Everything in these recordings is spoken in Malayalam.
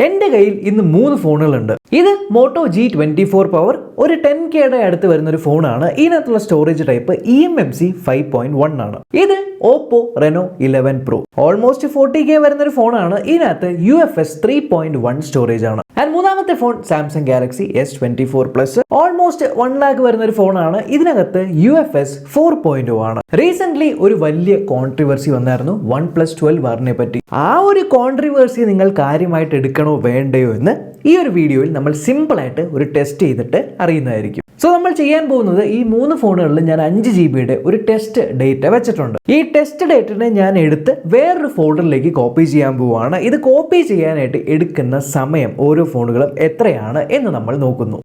എൻ്റെ കയ്യിൽ ഇന്ന് 3 ഫോണുകളുണ്ട്. ഇത് മോട്ടോ G24 പവർ ഒരു 10Kയുടെ അടുത്ത് വരുന്ന ഒരു ഫോണാണ്. ഇതിനകത്തുള്ള സ്റ്റോറേജ് ടൈപ്പ് eMMC 5.1 ആണ്. ഇത് Oppo Reno 11 Pro almost 40K വരുന്ന ഒരു ഫോണാണ്. ഇതിനകത്ത് UFS 3.1 സ്റ്റോറേജ് ആണ്. ആൻഡ് മൂന്നാമത്തെ phone Samsung Galaxy S24 plus almost 1 lakh വരുന്ന ഒരു ഫോണാണ്. ഇതിനകത്ത് UFS 4.0 ആണ്. റീസെന്റ് ഒരു വലിയ കോൺട്രവേഴ്സി വന്നായിരുന്നു OnePlus 12 പറ്റി. ആ ഒരു കോൺട്രവേഴ്സി നിങ്ങൾ കാര്യമായിട്ട് എടുക്കണോ വേണ്ടയോ എന്ന് ഈ ഒരു വീഡിയോയിൽ നമ്മൾ സിമ്പിൾ ആയിട്ട് ഒരു ടെസ്റ്റ് ചെയ്തിട്ട് അറിയുന്നതായിരിക്കും. സോ നമ്മൾ ചെയ്യാൻ പോകുന്നത് ഈ 3 ഫോണുകളിൽ ഞാൻ 5 GB ഒരു ടെസ്റ്റ് ഡേറ്റ വെച്ചിട്ടുണ്ട്. ഈ ടെസ്റ്റ് ഡേറ്റനെ ഞാൻ എടുത്ത് വേറൊരു ഫോൾഡറിലേക്ക് കോപ്പി ചെയ്യാൻ പോവുകയാണ്. ഇത് കോപ്പി ചെയ്യാനായിട്ട് എടുക്കുന്ന സമയം ഓരോ ഫോണുകളും എത്രയാണ് എന്ന് നമ്മൾ നോക്കുന്നു.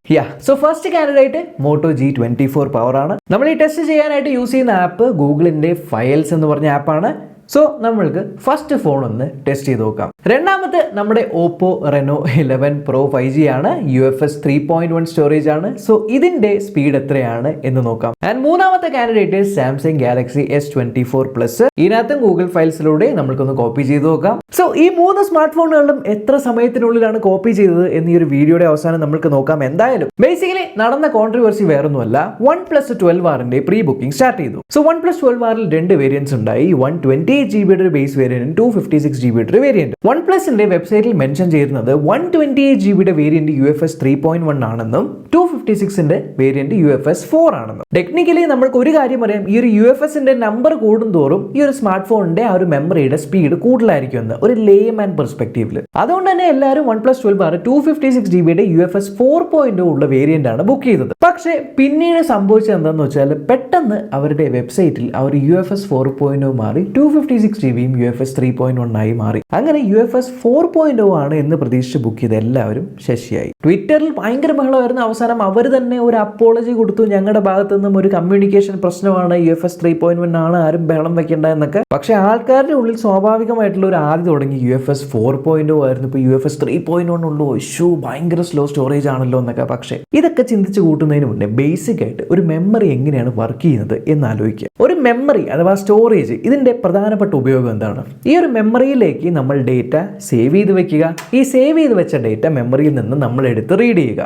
So first candidate Moto G24 power ആണ്. നമ്മൾ ഈ ടെസ്റ്റ് ചെയ്യാനായിട്ട് യൂസ് ചെയ്യുന്ന ആപ്പ് ഗൂഗിളിന്റെ ഫയൽസ് എന്ന് പറഞ്ഞ ആപ്പാണ്. സോ നമ്മൾക്ക് ഫസ്റ്റ് ഫോൺ ഒന്ന് ടെസ്റ്റ് ചെയ്ത് നോക്കാം. രണ്ടാമത്തെ നമ്മുടെ ഓപ്പോ റെനോ 11 Pro 5G ആണ്. UFS 3.1 സ്റ്റോറേജ് ആണ്. സോ ഇതിന്റെ സ്പീഡ് എത്രയാണ് എന്ന് നോക്കാം. ആൻഡ് മൂന്നാമത്തെ candidate Samsung Galaxy S24 plus. ഇതിനകത്തും ഗൂഗിൾ ഫയൽസിലൂടെ നമ്മൾക്കൊന്ന് കോപ്പി ചെയ്ത് നോക്കാം. സോ ഈ 3 സ്മാർട്ട് ഫോണുകളിലും എത്ര സമയത്തിനുള്ളിലാണ് കോപ്പി ചെയ്തത് എന്ന് ഈ ഒരു വീഡിയോയുടെ അവസാനം നമ്മൾക്ക് നോക്കാം. എന്തായാലും ബേസിക്കലി നടന്ന കോൺട്രവേഴ്സി വേറൊന്നുമല്ല. OnePlus 12 പ്രീ ബുക്കിംഗ് സ്റ്റാർട്ട് ചെയ്തു. സോ OnePlus 12 2 വേരിയൻസ് ഉണ്ടായി. 128 GB ഒരു ബേസ് വേരിയന്റ്, 256 GB ഒരു വേരിയന്റ്. OnePlusന്റെ വെബ്സൈറ്റിൽ മെൻഷൻ ചെയ്യുന്നത് 128 GB വേരിയന്റ് UFS 3.1 ആണെന്നും 256ന്റെ വേരിയന്റ് UFS 4 ആണെന്നും. ടെക്നിക്കലി നമ്മൾക്ക് ഒരു കാര്യം അറിയാം, ഈ ഒരു UFSന്റെ നമ്പർ കൂടുന്തോറും ഈ ഒരു സ്മാർട്ട് ഫോണിന്റെ ആ ഒരു മെമ്മറിയുടെ സ്പീഡ് കൂടുതലായിരിക്കും എന്ന് ഒരു ലേമാൻ പെർസ്പെക്റ്റീവില്. അതുകൊണ്ട് തന്നെ എല്ലാവരും OnePlus 12 256 GB UFS 4.0 ഉള്ള വേരിയന്റ് ആണ് ബുക്ക് ചെയ്തത്. പക്ഷേ പിന്നീട് സംഭവിച്ചത് എന്താണെന്ന് വെച്ചാൽ പെട്ടെന്ന് അവരുടെ വെബ്സൈറ്റിൽ ആ ഒരു UFS 4.0 മാറി 256 GB UFS 3.1 ആയി മാറി. അങ്ങനെ UFS 4.0 ആണ് എന്ന് പ്രതീക്ഷിച്ച് ബുക്ക് ചെയ്ത് എല്ലാവരും ശശിയായി. ട്വിറ്ററിൽ ഭയങ്കര ബഹളമായിരുന്നു. അവസാനം അവർ തന്നെ ഒരു അപ്പോളജി കൊടുത്തു, ഞങ്ങളുടെ ഭാഗത്തു നിന്നും ഒരു കമ്മ്യൂണിക്കേഷൻ പ്രശ്നമാണ്, UFS 3.1 ആണ്, ആരും ബഹളം വെക്കേണ്ട എന്നൊക്കെ. പക്ഷെ ആൾക്കാരുടെ ഉള്ളിൽ സ്വാഭാവികമായിട്ടുള്ള ഒരു ആദ്യം തുടങ്ങി UFS 4.0 ആയിരുന്നു, ഇപ്പൊ UFS 3.1 ഉള്ളൂ, ഭയങ്കര സ്ലോ സ്റ്റോറേജ് ആണല്ലോ എന്നൊക്കെ. പക്ഷെ ഇതൊക്കെ ചിന്തിച്ച് കൂട്ടുന്നതിന് മുന്നേ ബേസിക് ആയിട്ട് ഒരു മെമ്മറി എങ്ങനെയാണ് വർക്ക് ചെയ്യുന്നത് എന്ന് ആലോചിക്കുക. ഒരു മെമ്മറി അഥവാ സ്റ്റോറേജ്, ഇതിന്റെ പ്രധാനപ്പെട്ട ഉപയോഗം എന്താണ്? ഈ ഒരു മെമ്മറിയിലേക്ക് നമ്മൾ ഡേറ്റ സേവ് ചെയ്ത് വെക്കുക. ഈ സേവ് ചെയ്ത് വെച്ച ഡേറ്റ മെമ്മറിയിൽ നിന്ന് നമ്മൾ എടുത്ത് റീഡ് ചെയ്യുക.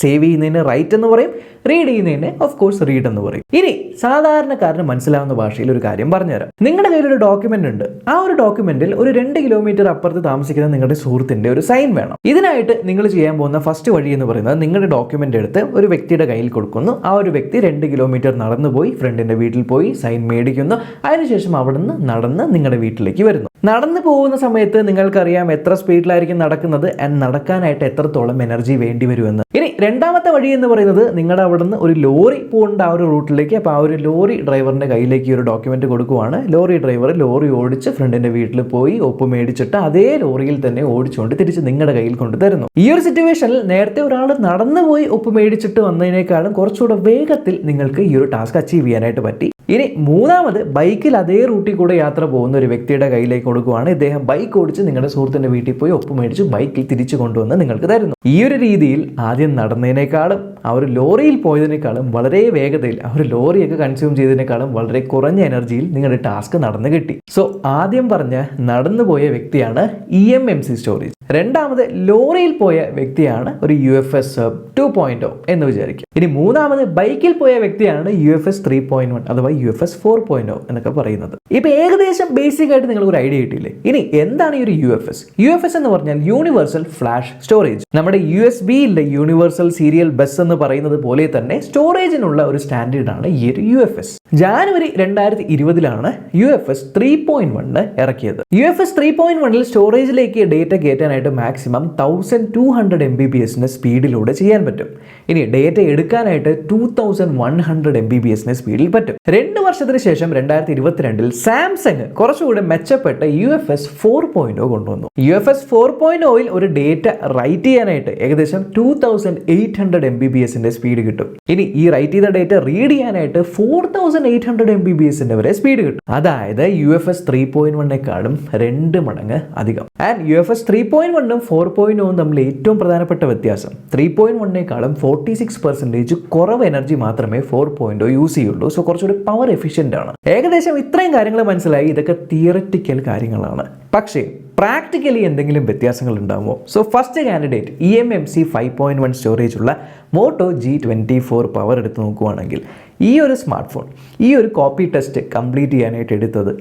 സേവ് ചെയ്യുന്നതിന് റൈറ്റ് എന്ന് പറയും, റീഡ് ചെയ്യുന്നതിന് ഓഫ് കോഴ്സ് റീഡ് എന്ന് പറയും. ഇനി സാധാരണക്കാരന് മനസ്സിലാവുന്ന ഭാഷയിൽ ഒരു കാര്യം പറഞ്ഞുതരാം. നിങ്ങളുടെ കയ്യിൽ ഒരു ഡോക്യുമെന്റ് ഉണ്ട്. ആ ഒരു ഡോക്യുമെന്റിൽ ഒരു 2 കിലോമീറ്റർ അപ്പുറത്ത് താമസിക്കുന്ന നിങ്ങളുടെ സുഹൃത്തിന്റെ ഒരു സൈൻ വേണം. ഇതിനായിട്ട് നിങ്ങൾ ചെയ്യാൻ പോകുന്ന ഫസ്റ്റ് വഴി എന്ന് പറയുന്നത് നിങ്ങളുടെ ഡോക്യുമെന്റ് എടുത്ത് ഒരു വ്യക്തിയുടെ കയ്യിൽ കൊടുക്കുന്നു. ആ ഒരു വ്യക്തി 2 കിലോമീറ്റർ നടന്നു പോയി ഫ്രണ്ടിന്റെ വീട്ടിൽ പോയി സൈൻ മേടിക്കുന്നു. അതിനുശേഷം അവിടെ നിന്ന് നടന്ന് നിങ്ങളുടെ വീട്ടിലേക്ക് വരുന്നു. നടന്നു പോകുന്ന സമയത്ത് നിങ്ങൾക്കറിയാം എത്ര സ്പീഡിലായിരിക്കും നടക്കുന്നത് ആൻഡ് നടക്കാനായിട്ട് എത്രത്തോളം എനർജി വേണ്ടി വരുമെന്ന്. ഇനി രണ്ടാമത്തെ വഴി എന്ന് പറയുന്നത് നിങ്ങളുടെ അവിടെ നിന്ന് ഒരു ലോറി പോകേണ്ട ആ ഒരു റൂട്ടിലേക്ക്, അപ്പോൾ ആ ഒരു ലോറി ഡ്രൈവറിന്റെ കയ്യിലേക്ക് ഒരു ഡോക്യുമെന്റ് കൊടുക്കുവാണ്. ലോറി ഡ്രൈവർ ലോറി ഓടിച്ച് ഫ്രണ്ടിന്റെ വീട്ടിൽ പോയി ഒപ്പ് മേടിച്ചിട്ട് അതേ ലോറിയിൽ തന്നെ ഓടിച്ചുകൊണ്ട് തിരിച്ച് നിങ്ങളുടെ കയ്യിൽ കൊണ്ട് തരുന്നു. ഈ ഒരു സിറ്റുവേഷനിൽ നേരത്തെ ഒരാൾ നടന്നു പോയി ഒപ്പ് മേടിച്ചിട്ട് വന്നതിനേക്കാളും കുറച്ചുകൂടെ വേഗത്തിൽ നിങ്ങൾക്ക് ഈ ഒരു ടാസ്ക് അച്ചീവ് ചെയ്യാനായിട്ട് പറ്റി. ഇനി മൂന്നാമത് ബൈക്കിൽ അതേ റൂട്ടിൽ കൂടെ യാത്ര പോകുന്ന ഒരു വ്യക്തിയുടെ കയ്യിലേക്ക് കൊടുക്കുവാണ്. ഇദ്ദേഹം ബൈക്ക് ഓടിച്ച് നിങ്ങളുടെ സുഹൃത്തിന്റെ വീട്ടിൽ പോയി ഒപ്പ് മേടിച്ച് ബൈക്കിൽ തിരിച്ചു കൊണ്ടുവന്ന് നിങ്ങൾക്ക് തരുന്നു. ഈ ഒരു രീതിയിൽ ആദ്യം നടന്നതിനേക്കാളും ആ ഒരു ലോറിയിൽ പോയതിനേക്കാളും വളരെ വേഗതയിൽ ആ ഒരു ലോറിയൊക്കെ കൺസ്യൂം ചെയ്തതിനേക്കാളും വളരെ കുറഞ്ഞ എനർജിയിൽ നിങ്ങളുടെ ടാസ്ക് നടന്നു കിട്ടി. സോ ആദ്യം പറഞ്ഞ നടന്നു പോയ വ്യക്തിയാണ് eMMC സ്റ്റോറേജ്. രണ്ടാമത് ലോറിയിൽ പോയ വ്യക്തിയാണ് ഒരു UFS 2.0 എന്ന് വിചാരിക്കും. ഇനി മൂന്നാമത് ബൈക്കിൽ പോയ വ്യക്തിയാണ് UFS 3.1 അഥവാ UFS 4.0 എന്നൊക്കെ പറയുന്നത്. ഇപ്പൊ ഏകദേശം ബേസിക് ആയിട്ട് നിങ്ങൾക്ക് ഒരു ഐഡിയ കിട്ടിയില്ലേ? ഇനി എന്താണ് ഈ ഒരു UFS എന്ന് പറഞ്ഞാൽ യൂണിവേഴ്സൽ ഫ്ലാഷ് സ്റ്റോറേജ്. നമ്മുടെ USB യൂണിവേഴ്സൽ സീരിയൽ ബസ് എന്ന് പറയുന്നത് പോലെ തന്നെ സ്റ്റോറേജിനുള്ള ഒരു സ്റ്റാൻഡേർഡ് ആണ് ഈ ഒരു UFS. ജാനുവരി 2020 UFS 3.1 ഇറക്കിയത്. UFS 3.1 സ്റ്റോറേജിലേക്ക് ഡേറ്റ കയറ്റാനായിട്ട് മാക്സിമം 1200 MBPS സ്പീഡിലൂടെ ചെയ്യാൻ പറ്റും. ഇനി ഡേറ്റ എടുക്കാനായിട്ട് 2100 MBPS സ്പീഡിൽ പറ്റും. 2 വർഷത്തിന് ശേഷം 2022 സാംസങ് കുറച്ചുകൂടെ മെച്ചപ്പെട്ട UFS 4.0 കൊണ്ടുവന്നു. UFS 4.0 ഒരു ഡേറ്റ റൈറ്റ് ചെയ്യാനായിട്ട് ഏകദേശം 2800 MBPS സ്പീഡ് കിട്ടും. ഇനി ഈ റൈറ്റ് ചെയ്ത ഡേറ്റ റീഡ് ചെയ്യാനായിട്ട് 4800 MBPS വരെ സ്പീഡ് കിട്ടും. അതായത് UFS 3.1 2 മടങ്ങ് അധികം. ആൻഡ് UFS 3.1 4.0 തമ്മിൽ ഏറ്റവും പ്രധാനപ്പെട്ട വ്യത്യാസം 3.1 46% കുറവ് എനർജി മാത്രമേ 4.0 യൂസ് ചെയ്യുള്ളൂ. സോ കുറച്ചുകൂടി പവർ എഫിഷ്യന്റ് ആണ്. ഏകദേശം ഇത്രയും കാര്യങ്ങൾ മനസ്സിലായി. ഇതൊക്കെ തിയററ്റിക്കൽ കാര്യങ്ങളാണ്. പക്ഷേ പ്രാക്ടിക്കലി എന്തെങ്കിലും വ്യത്യാസങ്ങൾ ഉണ്ടാകുമോ? So first candidate eMMC 5.1 storage ഉള്ള മോട്ടോ G24 പവർ എടുത്ത് നോക്കുകയാണെങ്കിൽ ഈ ഒരു സ്മാർട്ട് ഫോൺ ഈ ഒരു കോപ്പി ടെസ്റ്റ് കംപ്ലീറ്റ് ചെയ്യാനായിട്ട് എടുത്തത്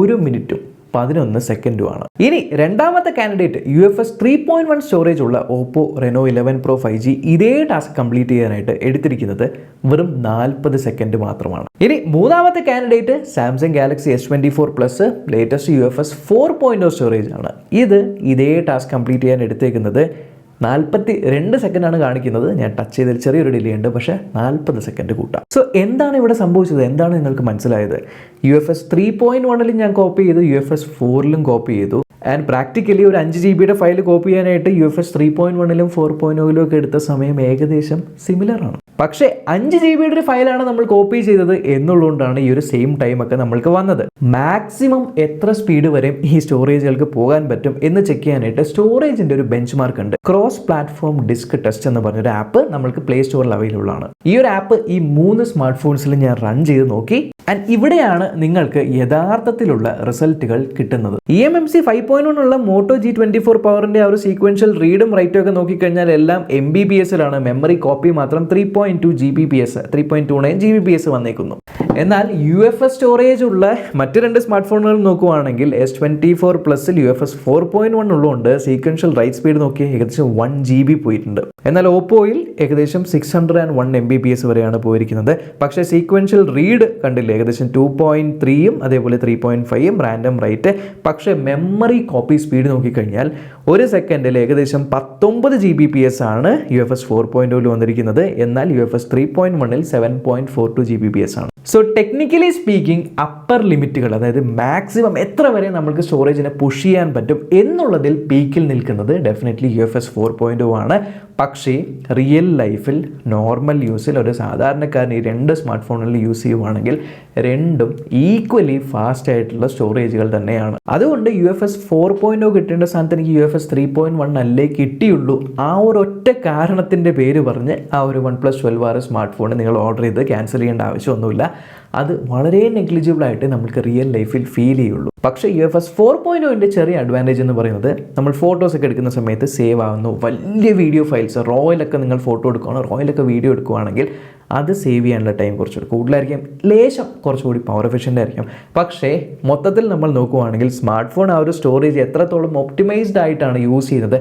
1 മിനിറ്റും 11 സെക്കൻഡുമാണ്. ഇനി രണ്ടാമത്തെ കാൻഡിഡേറ്റ് UFS 3.1 സ്റ്റോറേജ് ഉള്ള ഓപ്പോ റെനോ 11 Pro 5G ഇതേ ടാസ്ക് കംപ്ലീറ്റ് ചെയ്യാനായിട്ട് എടുത്തിരിക്കുന്നത് വെറും 40 സെക്കൻഡ് മാത്രമാണ്. ഇനി മൂന്നാമത്തെ candidate Samsung Galaxy S24 plus latest UFS 4.0 storage ആണ്. ഇതേ ടാസ്ക് കംപ്ലീറ്റ് ചെയ്യാൻ എടുത്തേക്കുന്നത് 42 സെക്കൻഡാണ് കാണിക്കുന്നത്. ഞാൻ ടച്ച് ചെയ്തതിൽ ചെറിയൊരു ഡിലേ ഉണ്ട്, പക്ഷേ 40 സെക്കൻഡ് കൂട്ടാം. സോ എന്താണ് ഇവിടെ സംഭവിച്ചത്? എന്താണ് നിങ്ങൾക്ക് മനസ്സിലായത്? UFS 3.1 ഞാൻ കോപ്പി ചെയ്തു, UFS 4 കോപ്പി ചെയ്തു. ആൻഡ് പ്രാക്ടിക്കലി ഒരു 5 GB ഫയൽ കോപ്പി ചെയ്യാനായിട്ട് UFS 3.1 4.0 ഒക്കെ എടുത്ത സമയം ഏകദേശം സിമിലർ ആണ്. പക്ഷേ 5 GB ഒരു ഫയലാണ് നമ്മൾ കോപ്പി ചെയ്തത് എന്നുള്ളതുകൊണ്ടാണ് ഈ ഒരു സെയിം ടൈം ഒക്കെ നമ്മൾക്ക് വന്നത്. മാക്സിമം എത്ര സ്പീഡ് വരെ ഈ സ്റ്റോറേജുകൾക്ക് പോകാൻ പറ്റും എന്ന് ചെക്ക് ചെയ്യാനായിട്ട് സ്റ്റോറേജിന്റെ ഒരു ബെഞ്ച് മാർക്ക് ഉണ്ട്. ക്രോസ് പ്ലാറ്റ്ഫോം ഡിസ്ക് ടെസ്റ്റ് എന്ന് പറഞ്ഞൊരു ആപ്പ് നമ്മൾക്ക് പ്ലേ സ്റ്റോറിൽ അവൈലബിൾ ആണ്. ഈ ഒരു ആപ്പ് ഈ 3 സ്മാർട്ട് ഫോൺസിൽ ഞാൻ റൺ ചെയ്ത് നോക്കി. ആൻഡ് ഇവിടെയാണ് നിങ്ങൾക്ക് യഥാർത്ഥത്തിലുള്ള റിസൾട്ടുകൾ കിട്ടുന്നത്. eMMC 5.1 ഉള്ള മോട്ടോ G24 പവറിന്റെ ആ ഒരു സീക്വൻഷ്യൽ റീഡും റൈറ്റും ഒക്കെ നോക്കിക്കഴിഞ്ഞാൽ എല്ലാം MBPS-ലാണ്. മെമ്മറി കോപ്പി മാത്രം 3.2 GB/s 3.29 GB/s വന്നേക്കുന്നു. എന്നാൽ UFS സ്റ്റോറേജ് ഉള്ള മറ്റ് 2 സ്മാർട്ട് ഫോണുകൾ നോക്കുവാണെങ്കിൽ S24 പ്ലസിൽ UFS 4.1 ഉള്ളതുകൊണ്ട് സീക്വൻഷ്യൽ റൈറ്റ് സ്പീഡ് നോക്കിയാൽ ഏകദേശം 1 GB പോയിട്ടുണ്ട്. എന്നാൽ ഓപ്പോയിൽ ഏകദേശം 601 MBPS വരെയാണ് പോയിരിക്കുന്നത്. പക്ഷേ സീക്വൻഷ്യൽ റീഡ് കണ്ടില്ലേ, ഏകദേശം 2.3ഉം അതേപോലെ 3.5ഉം റാൻഡം റൈറ്റ്. പക്ഷേ മെമ്മറി കോപ്പി സ്പീഡ് നോക്കിക്കഴിഞ്ഞാൽ ഒരു സെക്കൻഡിൽ ഏകദേശം 19 GB/s ആണ് UFS 4.0 വന്നിരിക്കുന്നത്. എന്നാൽ UFS 3.1ൽ 7.42 GB/s ആണ്. സോ ടെക്നിക്കലി സ്പീക്കിംഗ് അപ്പർ ലിമിറ്റുകൾ, അതായത് മാക്സിമം എത്ര വരെ നമുക്ക് സ്റ്റോറേജിനെ പുഷ് ചെയ്യാൻ പറ്റും എന്നുള്ളതിൽ പീക്കിൽ നിൽക്കുന്നത് ഡെഫിനറ്റ്ലി UFS 4.0 ആണ്. പക്ഷേ റിയൽ ലൈഫിൽ നോർമൽ യൂസിൽ ഒരു സാധാരണക്കാരൻ ഈ 2 സ്മാർട്ട് ഫോണുകളിൽ യൂസ് ചെയ്യുവാണെങ്കിൽ രണ്ടും ഈക്വലി ഫാസ്റ്റ് ആയിട്ടുള്ള സ്റ്റോറേജുകൾ തന്നെയാണ്. അതുകൊണ്ട് UFS 4.0 കിട്ടേണ്ട സ്ഥാനത്ത് എനിക്ക് UFS 3.1 അല്ലേ കിട്ടിയുള്ളൂ. ആ ഒരു ഒറ്റ കാരണത്തിൻ്റെ പേര് പറഞ്ഞ് ആ ഒരു OnePlus 12R സ്മാർട്ട് ഫോൺ നിങ്ങൾ ഓർഡർ ചെയ്ത് ക്യാൻസൽ ചെയ്യേണ്ട ആവശ്യമൊന്നുമില്ല. അത് വളരെ നെഗ്ലിജിബിൾ ആയിട്ട് നമുക്ക് റിയൽ ലൈഫിൽ ഫീൽ ചെയ്യുള്ളൂ. പക്ഷേ UFS 4.0ൻ്റെ ചെറിയ അഡ്വാൻറ്റേജ് എന്ന് പറയുന്നത് നമ്മൾ ഫോട്ടോസൊക്കെ എടുക്കുന്ന സമയത്ത് സേവ് ആവുന്നു. വലിയ വീഡിയോ ഫയൽസ് റോയിലൊക്കെ നിങ്ങൾ ഫോട്ടോ എടുക്കുകയാണ്, റോയിലൊക്കെ വീഡിയോ എടുക്കുകയാണെങ്കിൽ അത് സേവ് ചെയ്യാനുള്ള ടൈം കുറച്ചുകൂടി കൂടുതലായിരിക്കും. ലേശം കുറച്ചുകൂടി പവർ എഫിഷ്യൻ്റ് ആയിരിക്കും. പക്ഷേ മൊത്തത്തിൽ നമ്മൾ നോക്കുകയാണെങ്കിൽ സ്മാർട്ട് ഫോൺ ആ ഒരു സ്റ്റോറേജ് എത്രത്തോളം ഒപ്റ്റിമൈസ്ഡ് ആയിട്ടാണ് യൂസ് ചെയ്യുന്നത്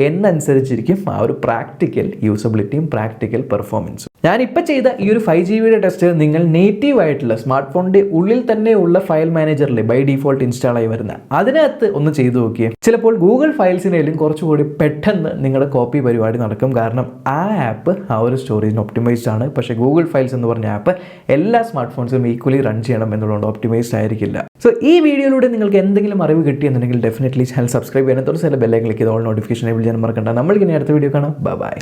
എന്നനുസരിച്ചിരിക്കും ആ ഒരു പ്രാക്ടിക്കൽ യൂസബിലിറ്റിയും പ്രാക്ടിക്കൽ പെർഫോമൻസും. ഞാനിപ്പോൾ ചെയ്ത ഈ ഒരു 5 GB ടെസ്റ്റ് നിങ്ങൾ നേറ്റീവ് ആയിട്ടുള്ള സ്മാർട്ട് ഫോണിൻ്റെ ഉള്ളിൽ തന്നെ ഉള്ള ഫയൽ മാനേജറിൽ ബൈ ഡിഫോൾട്ട് ഇൻസ്റ്റാൾ ആയി വരുന്ന അതിനകത്ത് ഒന്ന് ചെയ്തു നോക്കിയേ. ചിലപ്പോൾ ഗൂഗിൾ ഫയൽസിനേലും കുറച്ചുകൂടി പെട്ടെന്ന് നിങ്ങളുടെ കോപ്പി പരിപാടി നടക്കും. കാരണം ആ ആപ്പ് ആ ഒരു സ്റ്റോറേജിന് ഒപ്റ്റിമൈസ്ഡ് ആണ്. പക്ഷേ ഗൂഗിൾ ഫയൽസ് എന്ന് പറഞ്ഞ ആപ്പ് എല്ലാ സ്മാർട്ട് ഫോൺസിലും ഈക്വലി റൺ ചെയ്യണം എന്നുള്ളതുകൊണ്ട് ഒപ്റ്റിമൈസ്ഡ് ആയിരിക്കില്ല. സോ ഈ വീഡിയോയിലൂടെ നിങ്ങൾക്ക് എന്തെങ്കിലും അറിവ് കിട്ടിയെന്നുണ്ടെങ്കിൽ ഡെഫിനറ്റ്ലി ചാനൽ സബ്സ്ക്രൈബ് ചെയ്യാൻ തൊട്ട് ചില ബെല്ലൈക്കൻ ക്ലിക്ക് ചെയ്ത് ഓൾ നോട്ടിഫിക്കേഷൻ എബിൾ ചെയ്യാൻ മറക്കണ്ട. നമ്മൾക്ക് ഇനി അടുത്ത വീഡിയോ കാണാം. ബൈ.